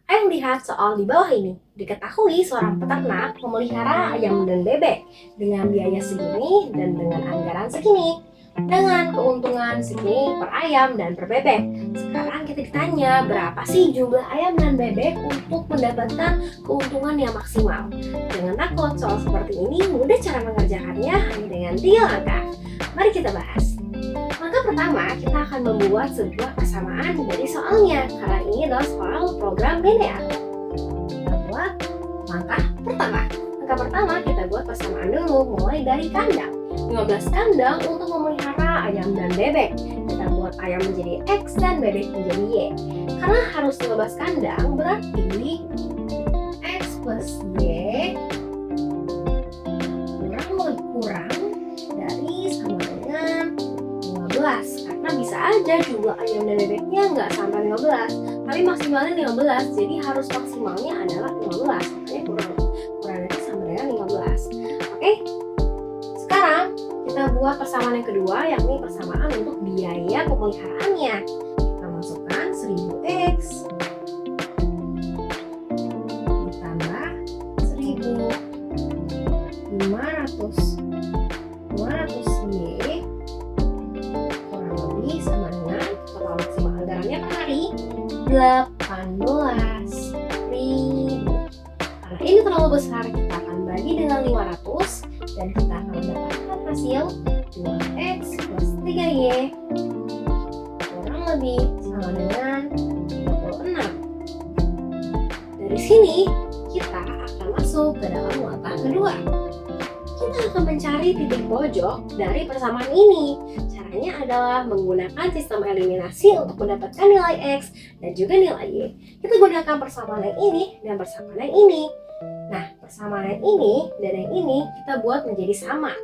Ayo lihat soal di bawah ini. Diketahui seorang peternak memelihara ayam dan bebek dengan biaya segini dan dengan anggaran segini. Dengan keuntungan segini per ayam dan per bebek. Sekarang kita ditanya berapa sih jumlah ayam dan bebek untuk mendapatkan keuntungan yang maksimal. Jangan takut, soal seperti ini mudah cara mengerjakannya hanya dengan 3 langkah. Mari kita bahas. Langkah pertama, kita akan membuat sebuah persamaan dari soalnya karena ini adalah soal program linear. Kita buat langkah pertama. Langkah pertama kita buat persamaan dulu, mulai dari kandang. 15 kandang untuk memelihara ayam dan bebek. Kita buat ayam menjadi X dan bebek menjadi Y. Karena harus 15 kandang, berarti X plus Y kurang dari sama dengan 15. Karena bisa aja jumlah ayam dan bebeknya nggak sampai 15, tapi maksimalnya 15, jadi harus maksimalnya adalah 15. Makanya kurangnya sama dengan 15. Oke? Sekarang kita buat persamaan yang kedua, yakni persamaan untuk biaya pemeliharaannya. Kita masukkan 1000X ditambah 500Y kurang lebih sama dengan total maksimal anggarannya per hari 18.000. Karena ini terlalu besar, kita akan bagi dengan 500 dan kita akan mendapatkan hasil 2X plus 3Y kurang lebih sama dengan 36. Dari sini kita akan masuk ke dalam langkah kedua. Kita akan mencari titik pojok dari persamaan ini. Caranya adalah menggunakan sistem eliminasi untuk mendapatkan nilai X dan juga nilai Y. Kita gunakan persamaan yang ini dan persamaan yang ini. Nah, persamaan yang ini dan yang ini kita buat menjadi sama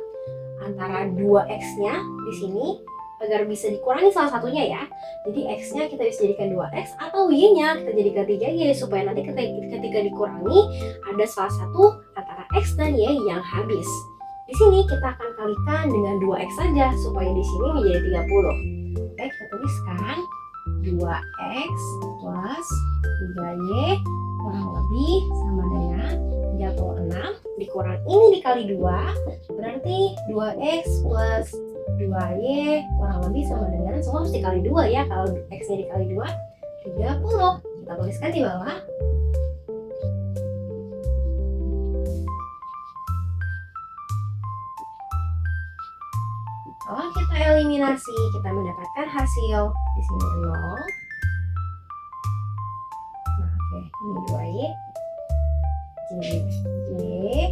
antara 2X-nya di sini agar bisa dikurangi salah satunya ya. Jadi X-nya kita bisa jadikan 2X atau Y-nya kita jadikan 3Y supaya nanti ketika dikurangi ada salah satu antara X dan Y yang habis. Di sini kita akan kalikan dengan 2X saja supaya di sini menjadi 30. Oke, kita tuliskan 2X plus 3Y kurang lebih sama dengan 36 dikurang ini dikali 2 berarti 2X plus 2Y kurang lebih sama dengan, semua harus dikali 2 ya, kalau X nya dikali 2 30. Kita tuliskan di bawah. Kalau kita eliminasi, kita mendapatkan hasil di sini 0. Maaf ya, ini 2Y. Jadi Y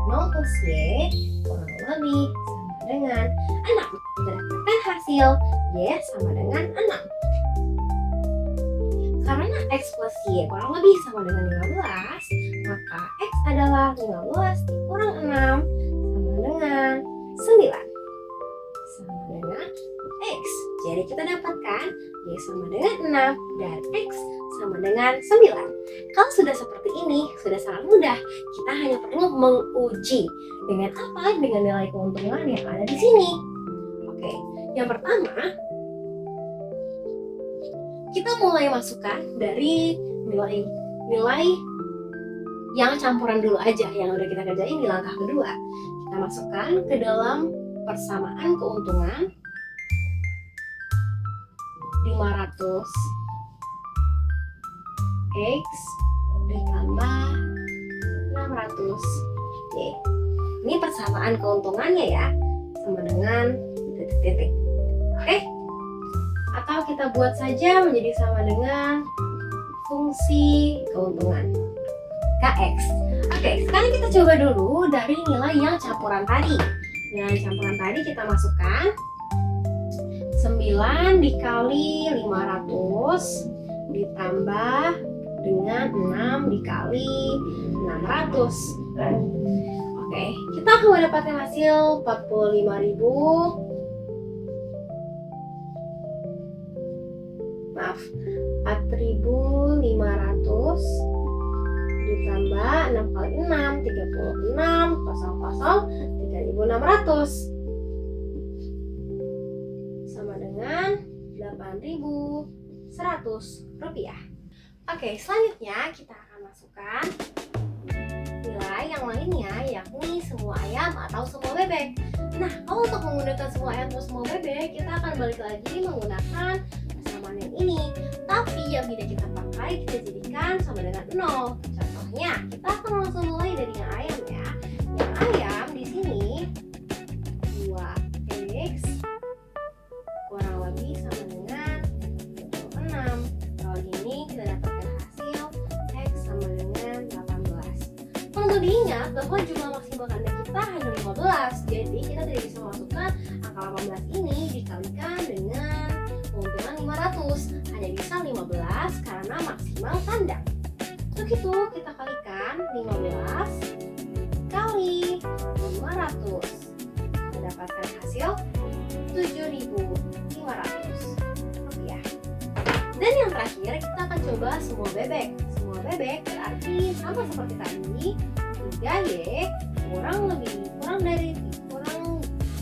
0 plus Y kurang lebih sama dengan 6. Mendapatkan hasil Y sama dengan 6. Karena X plus Y kurang lebih sama dengan 15, maka X adalah 15 dikurang 6 sama dengan 9. Sama dengan X. Jadi kita dapatkan Y sama dengan 6 dan X sama dengan 9. Kalau sudah seperti ini, sudah sangat mudah. Kita hanya perlu menguji. Dengan apa? Dengan nilai keuntungan yang ada di sini. Oke, yang pertama, kita mulai masukkan dari nilai yang campuran dulu aja, yang udah kita kerjain di langkah kedua. Kita masukkan ke dalam persamaan keuntungan 500 X ditambah 600 Y. Ini persamaan keuntungannya ya, sama dengan titik-titik. Oke? Atau kita buat saja menjadi sama dengan fungsi keuntungan KX. Oke, sekarang kita coba dulu dari nilai yang campuran tadi. Nilai campuran tadi kita masukkan 9 dikali 500 ditambah dengan 6 dikali 600. Oke, kita akan mendapatkan hasil 4.500 ditambah 6 kali 6 36 3.600 sama dengan 8.100 rupiah. Oke, selanjutnya kita akan masukkan nilai yang lainnya, yakni semua ayam atau semua bebek. Nah, kalau untuk menggunakan semua ayam atau semua bebek, kita akan balik lagi menggunakan persamaan yang ini. Tapi yang tidak kita pakai, kita jadikan sama dengan 0. Contohnya, kita akan langsung mulai dari yang ayam ya. Yang ayam di sini 2x kurang lebih sama dengan 26. Kalau gini kita dapatkan hasil x sama dengan 18. Perlu diingat bahwa jumlah maksimal ganda kita hanya 15. Jadi kita tidak bisa masukkan angka 18 ini dikalikan dengan keuntungan 500. Hanya bisa 15 karena maksimal ganda. Untuk itu kita kalikan 15 kali 500. Mendapatkan hasil 7.500 rupiah. Dan yang terakhir kita akan coba semua bebek. Semua bebek berarti sama seperti tadi, 3y kurang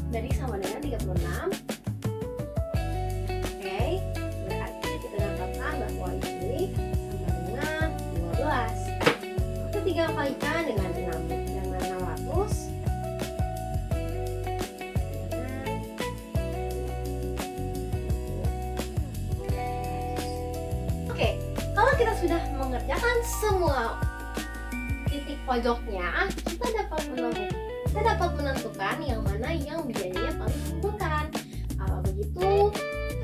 dari sama dengan 36. Oke, berarti kita dapatkan bahwa ini sama dengan 12. Kita tinggal kalikan dengan 600. Oke, kalau kita sudah mengerjakan semua titik pojoknya, kita dapat menentukan yang mana yang biayanya paling menguntungkan. Kalau begitu,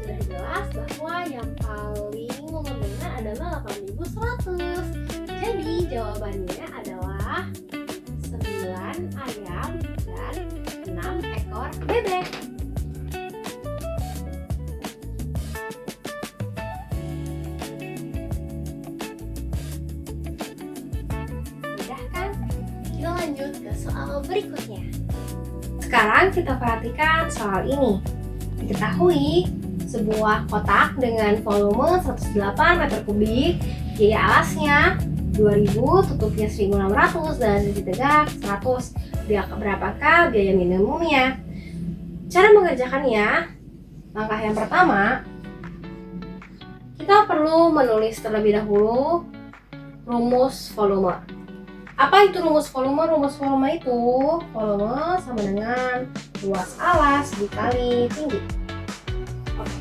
sudah jelas bahwa yang paling menguntungkan adalah 8.100. Jadi jawabannya adalah 9 ayam dan 6 ekor bebek. Kita lanjut ke soal berikutnya. Sekarang kita perhatikan soal ini. Diketahui sebuah kotak dengan volume 108 meter kubik, biaya alasnya 2.000, tutupnya 1.600 dan sisi tegak 100. Berapakah biaya minimumnya? Cara mengerjakannya, langkah yang pertama, kita perlu menulis terlebih dahulu rumus volume. Apa itu rumus volume? Rumus volume itu volume sama dengan luas alas dikali tinggi. Oke.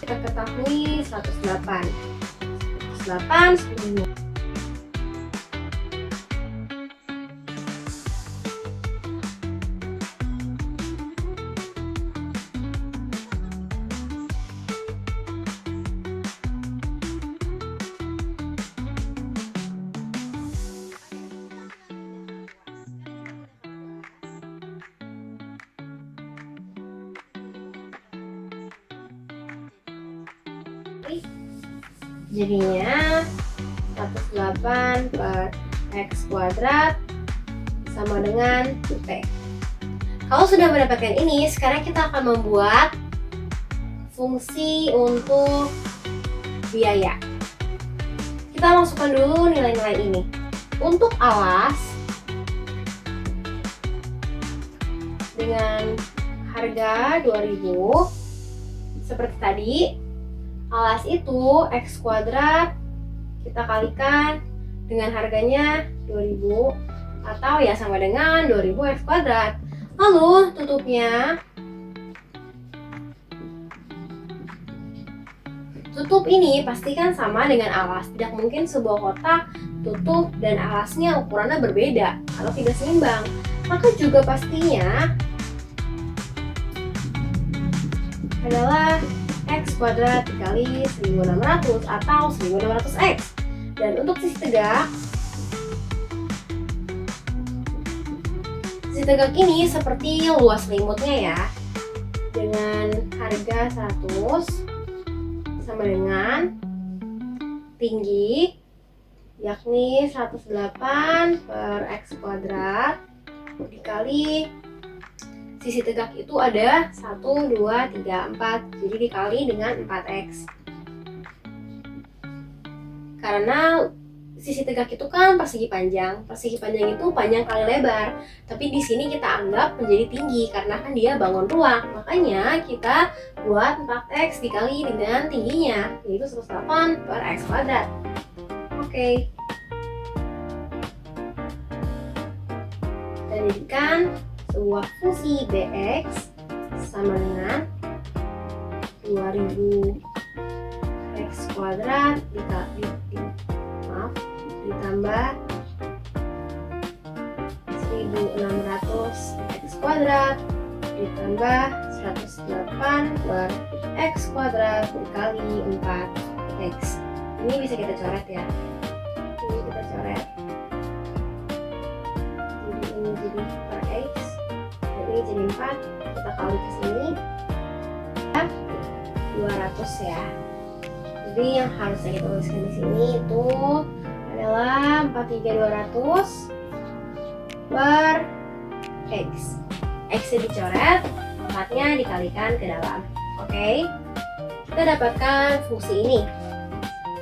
Kita ketahui 108 10. Jadinya 108 per x kuadrat sama dengan T. Kalau sudah mendapatkan ini, sekarang kita akan membuat fungsi untuk biaya. Kita masukkan dulu nilai-nilai ini. Untuk alas dengan harga 2.000 seperti tadi, alas itu x kuadrat kita kalikan dengan harganya 2.000 atau ya sama dengan 2.000 x kuadrat. Lalu tutupnya, tutup ini pastikan sama dengan alas. Tidak mungkin sebuah kotak tutup dan alasnya ukurannya berbeda atau tidak seimbang. Maka juga pastinya adalah x kuadrat dikali 1.600 atau 1.600x. Dan untuk sisi tegak ini seperti luas selimutnya ya, dengan harga 100 sama dengan tinggi yakni 108 per x kuadrat dikali sisi tegak itu ada 1, 2, 3, 4, jadi dikali dengan 4x. Karena sisi tegak itu kan persegi panjang. Persegi panjang itu panjang kali lebar. Tapi di sini kita anggap menjadi tinggi karena kan dia bangun ruang. Makanya kita buat 4x dikali dengan tingginya, yaitu 108 per x kuadrat. Oke. Kita jadikan sebuah fungsi bx sama dengan 2000 x kuadrat ditambah 1600 x kuadrat ditambah 108 per x kuadrat dikali 4x. Ini bisa kita coret ya. Ini kita coret. Jadi ini jadi per x, dan ini jadi 4. Kita kali ke sini 200 ya. Jadi yang harusnya kita tuliskan di sini itu adalah 43200 per x. X-nya dicoret, 4-nya dikalikan ke dalam. Oke. Kita dapatkan fungsi ini.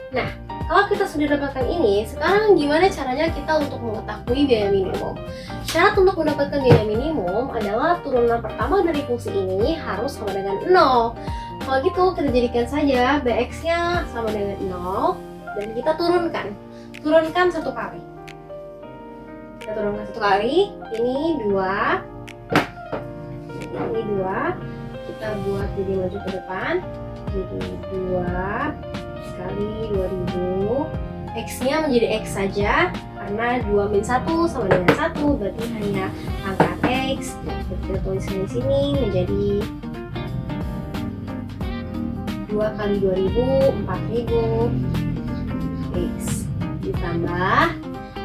Nah, kalau kita sudah dapatkan ini, sekarang gimana caranya kita untuk mengetahui biaya minimum? Syarat untuk mendapatkan biaya minimum adalah turunan pertama dari fungsi ini harus sama dengan 0. Kalau gitu kita jadikan saja bx-nya sama dengan 0 dan kita turunkan. Turunkan 1 kali. Kita turunkan 1 kali. Ini 2. Ini 2. Kita buat jadi maju ke depan. Jadi 2 kali 2000. X-nya menjadi X saja karena 2 min 1 sama dengan 1, berarti hanya angka X. Kita tuliskan di sini menjadi 2 kali 2000, 4000 X ditambah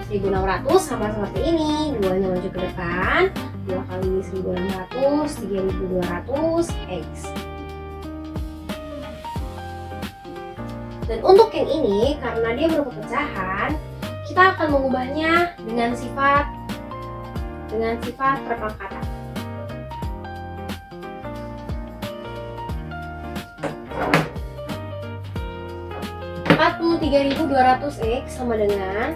1600 sama seperti ini, 2-nya maju ke depan, 2 kali 1600, 3200 X. Dan untuk yang ini, karena dia berupa pecahan, kita akan mengubahnya dengan sifat perpangkatan. X sama dengan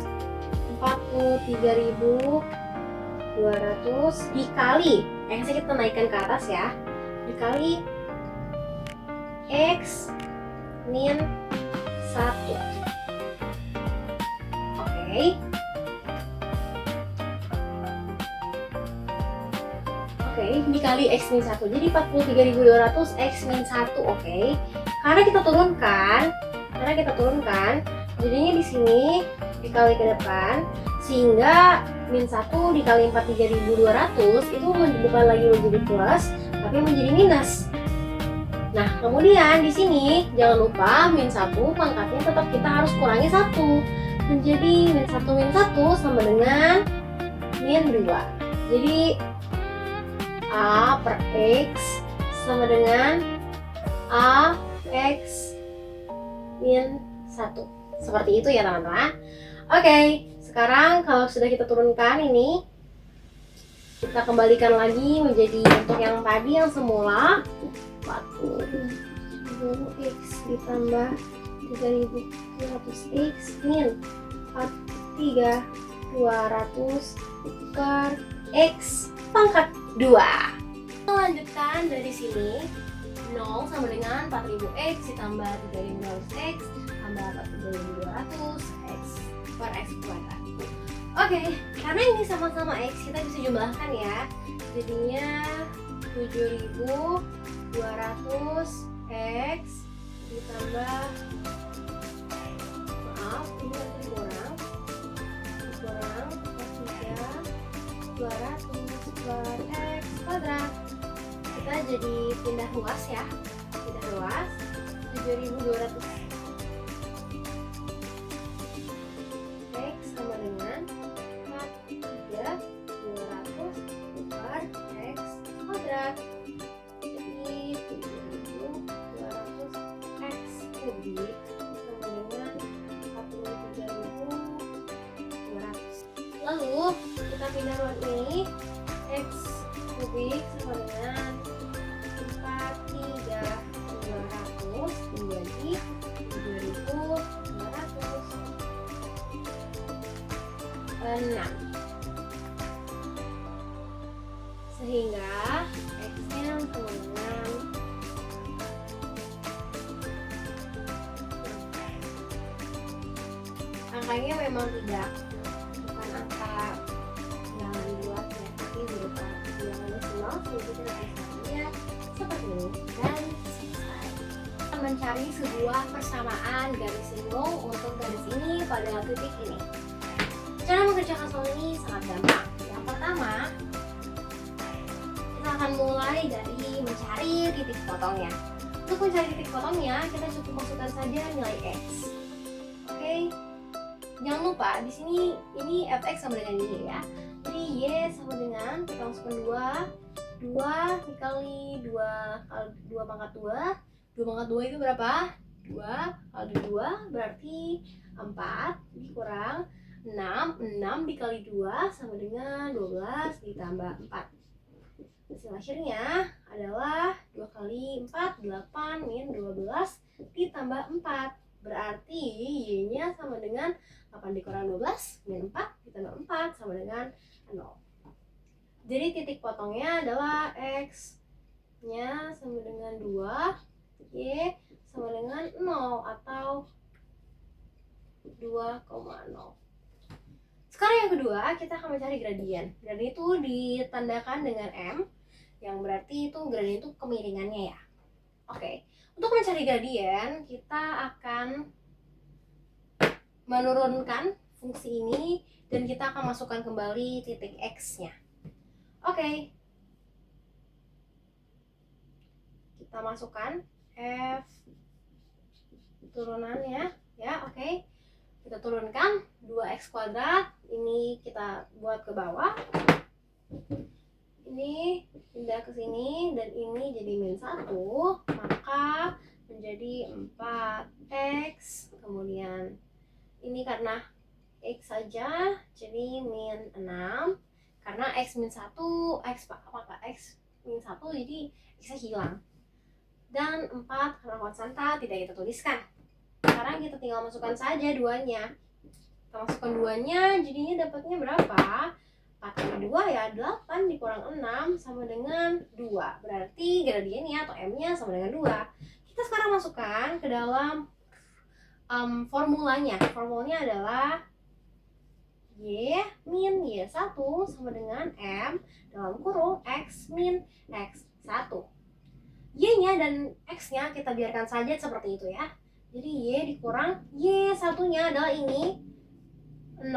43200 dikali X-nya kita naikkan ke atas ya, dikali X min 1. Oke, dikali X min 1. Jadi 43200 X min 1. Oke. Karena kita turunkan, jadinya di sini dikali ke depan, sehingga min 1 dikali 43200 itu bukan lagi menjadi plus, tapi menjadi minus. Nah, kemudian di sini jangan lupa min 1 pangkatnya tetap kita harus kurangi 1. Menjadi min 1 sama dengan min 2. Jadi A per X sama dengan A X min 1. Seperti itu ya teman-teman. Oke, sekarang kalau sudah kita turunkan ini, kita kembalikan lagi menjadi bentuk yang tadi yang semula. 40.000x ditambah 3.200x min 43200 per x pangkat 2. Lanjutkan dari sini, 0 sama dengan 4000x ditambah 3200x tambah 4200x per x kuadrat. Oke, karena ini sama-sama x, kita bisa jumlahkan ya. Jadinya 7200x ditambah, maaf ini nanti kurang 200 per x kuadrat. Kita jadi pindah ruas ya, 7200 x sama dengan 4200 per x kuadrat. Jadi 7200 x kubik sama dengan 43200. Lalu kita pindah ruas ini, x kubik sama dengan 4200 menjadi 7200. 6. Sehingga X-nya sama dengan angkanya memang bukan angka bilangan bulat ya, tapi berupa bilangan desimal, jadi kita tulisannya seperti ini dan selesai. Kita mencari sebuah persamaan garis single untuk garis ini pada titik ini. Cara mengerjakan soal ini sangat gampang. Yang pertama, kita akan mulai dari mencari titik potongnya. Untuk mencari titik potongnya, kita cukup masukkan saja nilai X. Oke. Jangan lupa di sini ini fx sama dengan y ya. Jadi y sama dengan kita masukkan 2 dikali 2 pangkat 2 pangkat 2 itu berapa? 2 kali 2 berarti 4 dikurang 6 dikali 2 sama dengan 12 ditambah 4. Hasil akhirnya adalah 2 kali 4 8 min 12 ditambah 4. Berarti y-nya sama dengan 8 dikurang 12 min 4 ditambah 4 sama dengan 0. Jadi titik potongnya adalah X-nya sama dengan 2, Y sama dengan 0 atau 2,0. Sekarang yang kedua, kita akan mencari gradien. Gradien itu ditandakan dengan M, yang berarti itu gradien itu kemiringannya ya. Oke. Untuk mencari gradien, kita akan menurunkan fungsi ini dan kita akan masukkan kembali titik X-nya. Oke. Kita masukkan F turunannya ya, oke. Kita turunkan 2x kuadrat, ini kita buat ke bawah. Ini pindah ke sini dan ini jadi min 1, maka menjadi 4x. Kemudian ini karena x saja jadi min 6, karena x min 1, x min 1 jadi x-nya hilang. Dan 4 karena konstanta tidak kita tuliskan. Sekarang kita tinggal masukkan saja 2-nya. Kita masukkan 2-nya, jadinya dapatnya berapa? 4 kali 2 ya 8 dikurang 6 sama dengan 2. Berarti gradiennya atau M-nya sama dengan 2. Kita sekarang masukkan ke dalam formulanya. Formulanya adalah Y min Y1 sama dengan M dalam kurung X min X1. Y-nya dan X-nya kita biarkan saja seperti itu ya. Jadi Y dikurang Y1-nya adalah ini 0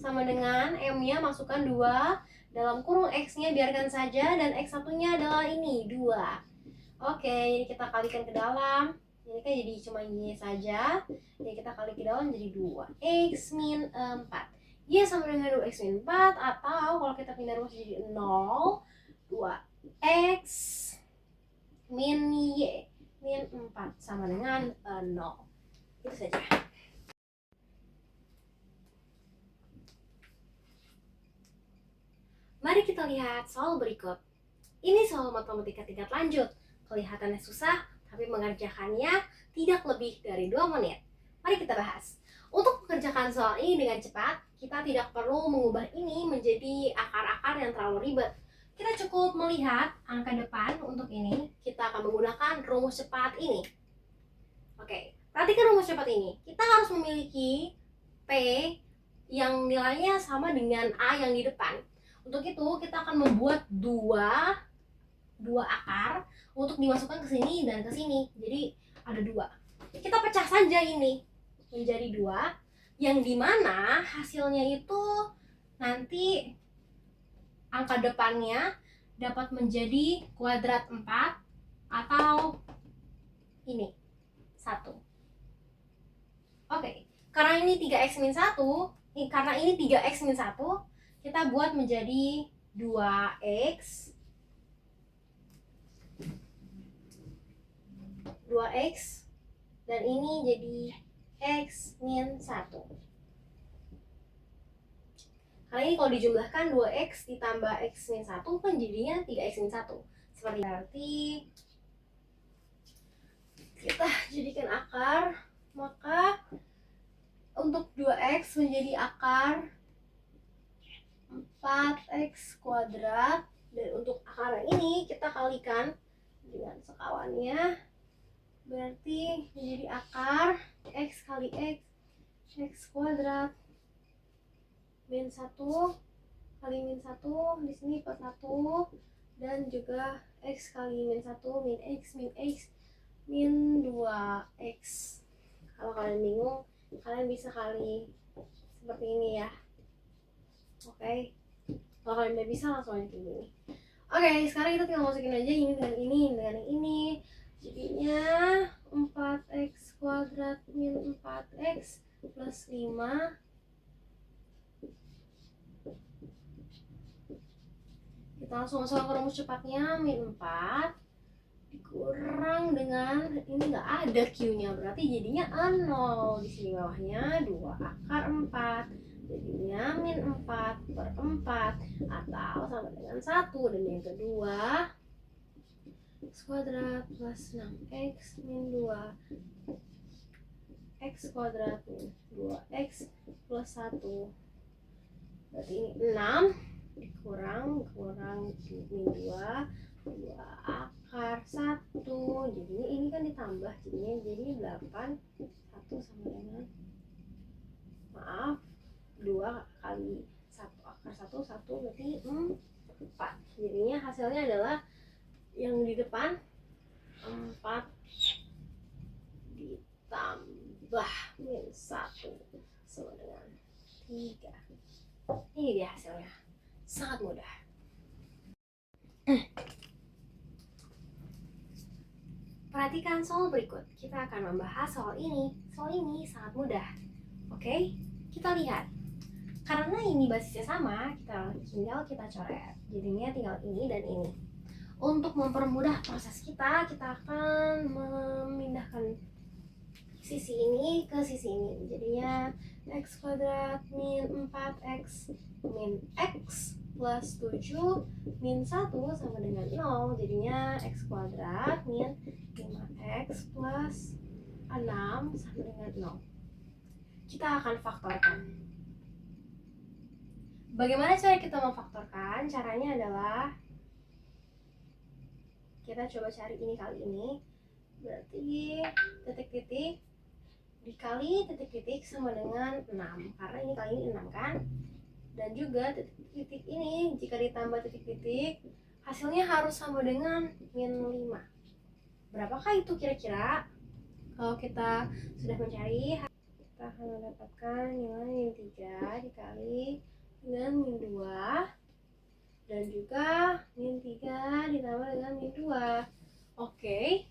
sama dengan M-nya masukkan 2 dalam kurung X-nya biarkan saja dan X1-nya adalah ini 2. Oke, jadi kita kalikan ke dalam. Ini kan jadi cuma Y saja. Jadi kita kali ke dalam jadi 2 X min 4. Y sama dengan 2X min 4 atau kalau kita pindah rumus jadi 0 2X min Y min 4 sama dengan 0. Itu saja. Mari kita lihat soal berikut. Ini soal matematika tingkat lanjut. Kelihatannya susah, tapi mengerjakannya tidak lebih dari 2 menit. Mari kita bahas. Untuk mengerjakan soal ini dengan cepat, kita tidak perlu mengubah ini menjadi akar-akar yang terlalu ribet. Kita cukup melihat angka depan untuk ini. Kita akan menggunakan rumus cepat ini. Oke, perhatikan rumus cepat ini. Kita harus memiliki P yang nilainya sama dengan A yang di depan. Untuk itu kita akan membuat dua akar untuk dimasukkan ke sini dan ke sini. Jadi ada 2. Kita pecah saja ini menjadi 2, yang dimana hasilnya itu nanti angka depannya dapat menjadi kuadrat 4 atau ini 1. Oke, karena ini 3x min 1, karena ini 3x min 1, kita buat menjadi 2x dan ini jadi x min 1. Karena ini kalau dijumlahkan 2x ditambah x min 1 kan jadinya 3x min 1. Seperti berarti kita jadikan akar, maka untuk 2x menjadi akar 4x kuadrat. Dan untuk akar ini kita kalikan dengan sekawannya, berarti menjadi akar x kali x kuadrat min 1 kali min 1, di sini plus 1, dan juga x kali min 1 min x min 2x. Kalau kalian bingung, kalian bisa kali seperti ini ya. Oke. Kalau kalian udah bisa, langsung aja kayak gini. Oke, sekarang kita tinggal masukin aja ini dengan ini dengan ini. Jadinya 4x kuadrat min 4x plus 5 kita langsung masuk ke rumus cepatnya. Min 4 dikurang dengan ini nggak ada Q-nya, berarti jadinya 0. Di sini bawahnya 2 akar 4, jadinya min 4 per 4 atau sama dengan 1. Dan yang kedua x kuadrat plus 6x min 2 x kuadrat min 2x plus 1, berarti ini 6 dikurang min 2 akar 1, jadinya ini kan ditambah, jadinya jadi 8. 1 sama dengan 2 kali 1 akar 1 berarti 4. Jadinya hasilnya adalah yang di depan 4 ditambah min 1 sama dengan 3. Ini dia hasilnya. Sangat mudah. Perhatikan soal berikut. Kita akan membahas soal ini. Soal ini sangat mudah. Oke, kita lihat. Karena ini basisnya sama, tinggal kita coret. Jadinya tinggal ini dan ini. Untuk mempermudah proses kita akan memindahkan sisi ini ke sisi ini. Jadinya x kuadrat min 4x min x plus 7 min 1 sama dengan 0. Jadinya x kuadrat min 5x plus 6 sama dengan 0. Kita akan faktorkan. Bagaimana cara kita memfaktorkan? Caranya adalah kita coba cari ini kali ini, berarti titik-titik dikali titik-titik sama dengan 6, karena ini kali ini 6 kan. Dan juga titik-titik ini jika ditambah titik-titik hasilnya harus sama dengan min 5. Berapakah itu kira-kira? Kalau kita sudah mencari, kita akan mendapatkan nilai min 3 dikali dengan min 2 dan juga min 3 ditambah dengan min 2. Oke.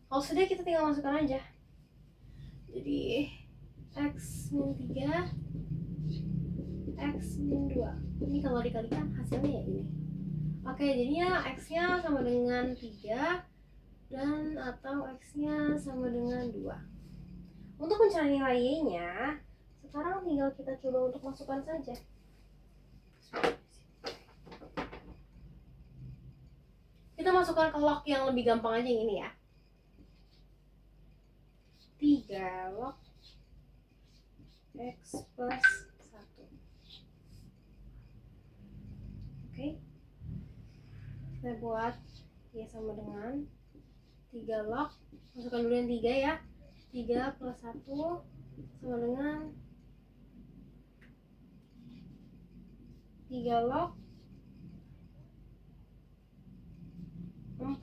Kalau sudah, kita tinggal masukkan aja. Jadi x min 3 x min 2. Ini kalau dikalikan hasilnya ya ini. Oke, jadinya x-nya sama dengan 3 dan atau x-nya sama dengan 2. Untuk mencari nilai y-nya, sekarang tinggal kita coba untuk masukkan saja. Kita masukkan ke log yang lebih gampang aja, yang ini ya. 3 log x plus 1. Oke. Kita buat y sama dengan 3 log. Masukkan dulu yang 3 ya. 3 plus 1 sama dengan 3 log 4.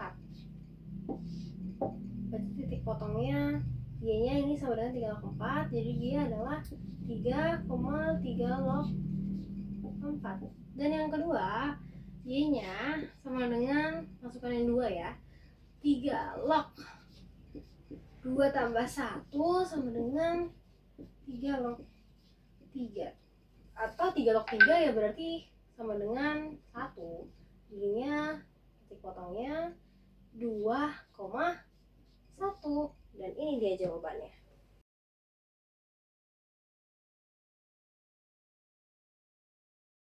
Berarti titik potongnya y-nya ini sama dengan 3 log 4. Jadi dia adalah 3,3 log 4. Dan yang kedua, y-nya sama dengan, masukkan yang 2 ya, 3 log 2 tambah 1 sama dengan 3 log 3. Atau 3 log 3 ya berarti sama dengan 1. Jadinya titik potongnya 2,1. Dan ini dia jawabannya.